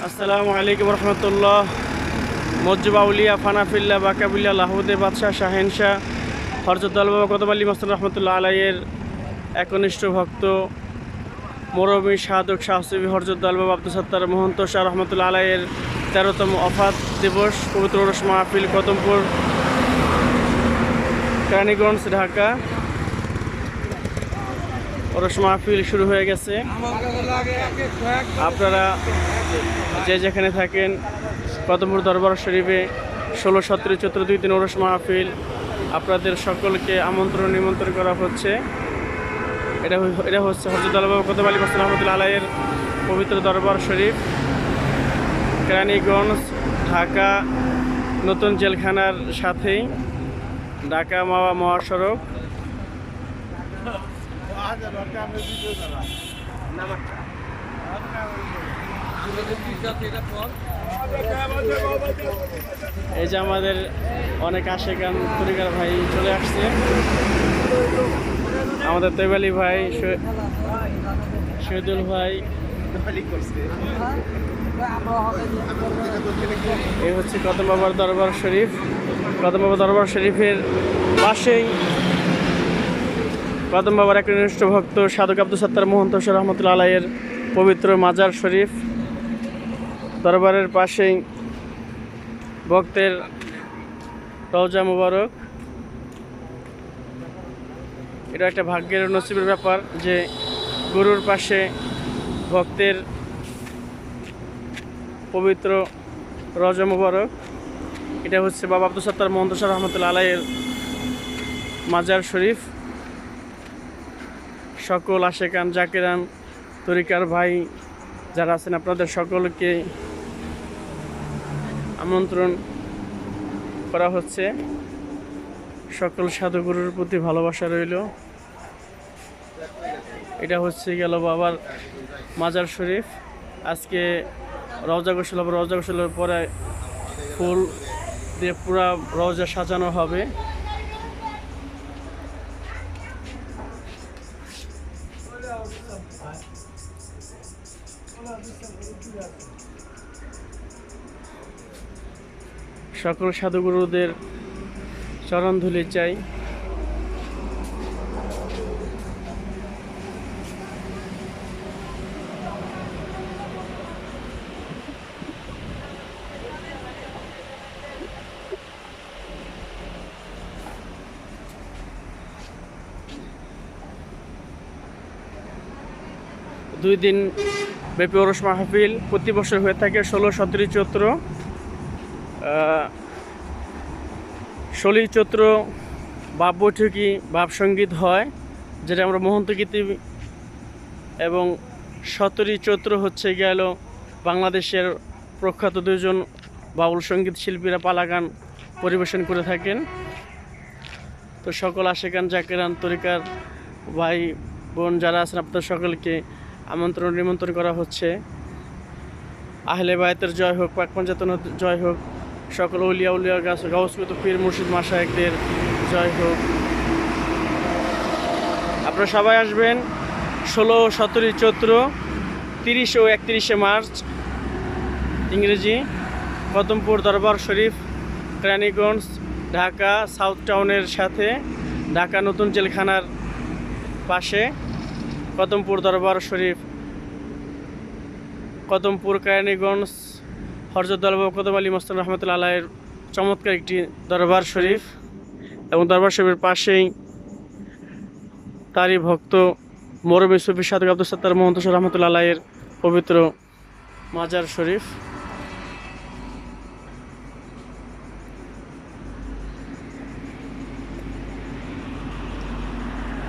আসসালামু আলাইকুম রহমতুল্লাহ। মসজিদ আউলিয়া ফানাফিল্লা বাকাবিল্লা লাহুদে বাদশাহ শাহেনশাহ হরজত বাবা কদম আলী মাস্টার রহমতুল্লাহ আলাইয়ের একনিষ্ঠ ভক্ত মরমী সাধক শাহসিবি হরজত বাবা আব্দুল সত্তার মহন্ত শাহ রহমতুল্লাহ আলাইয়ের 13তম অফাত দিবস পবিত্র ওরস মাহফিল কদমপুর কেরানীগঞ্জ ঢাকা। ওরস মাহফিল শুরু হয়ে গেছে। আপনারা যে যেখানে থাকেন কদমপুর দরবার শরীফে 16, 17, 14, 2 দিন ওরস মাহফিল আপনাদের সকলকে নিমন্ত্রণ করা হচ্ছে। এটা হচ্ছে হযরত বাবা কদম আলী মাস্টার রহমতুল্লাহ আলাইয়ের পবিত্র দরবার শরীফ, কেরানীগঞ্জ ঢাকা নতুন জেলখানার সাথেই, ঢাকা মাওয়া মহাসড়ক। এই যে আমাদের অনেক আশেকান তরিকার ভাই চলে আসছে, আমাদের তৈবালি ভাই, শহীদুল ভাই। এই হচ্ছে কদম বাবার দরবার শরীফ। কদম বাবা দরবার শরীফের পাশেই কদম বাবার একনিষ্ঠ ভক্ত সাধক আব্দুল সত্তার মহন্ত শাহ রহমতুল্লাহ আলাইয়ের পবিত্র মাজার শরীফ। দরবারের পাশেই ভক্তের রওজা মুবারক। এটা একটা ভাগ্যের নসিবের ব্যাপার যে গুরুর পাশে ভক্তের পবিত্র রওজা মুবারক। এটা হচ্ছে বাবা আব্দুল সত্তার মহন্ত শাহ রহমতুল্লাহ আলাইয়ের মাজার শরীফ। সকল আশেকান জাকিরান তরিকার ভাই যারা আছেন আপনাদের সকলকে আমন্ত্রণ করা হচ্ছে। সকল সাধুগুরুর প্রতি ভালোবাসা রইল। এটা হচ্ছে গেল বাবার মাজার শরীফ। আজকে রওজা গোসল হবে, রওজা গোসলের পরে ফুল দিয়ে পুরা রওজা সাজানো হবে। সকল সাধুগুরুদের চরণ ধুলি চাই। দুই দিন ব্যাপী ওরস মাহফিল প্রতি বছর হয়ে থাকে 16, 17 চৈত্র। 16 চৈত্র বাপ বৈঠকি বাপ সঙ্গীত হয়, যেটা আমরা মহন্ত গীতি, এবং 17 চৈত্র হচ্ছে গেল বাংলাদেশের প্রখ্যাত দুজন বাউল সঙ্গীত শিল্পীরা পালা গান পরিবেশন করে থাকেন। তো সকল আশেকান জাকিরান তরিকার ভাই বোন যারা আছেন আপনাদের সকলকে নিমন্ত্রণ করা হচ্ছে। আহলে বায়তের জয় হোক, পাক পাঞ্জাতনের জয় হোক, সকল উলিয়া গাউসকুত পীর মুর্শিদ মাশায়েখদের জয় হোক। আপনারা সবাই আসবেন 16, 17 চৈত্র, 30 ও 31 মার্চ ইংরেজি কদমপুর দরবার শরীফ, কেরানীগঞ্জ ঢাকা সাউথ টাউনের সাথে, ঢাকা নতুন জেলখানার পাশে কদমপুর দরবার শরীফ, কদমপুর কেরানীগঞ্জ হযরত বাবা কদম আলী মাস্টার রহমতুল্লাহ আলাইয়ের চমৎকার একটি দরবার শরীফ। এবং দরবার শরীফের পাশেই তারই ভক্ত মরমী সুফি সাধক আব্দুল সত্তার মহন্ত শাহ রহমতুল্লাহ আলাইয়ের পবিত্র মাজার শরীফ।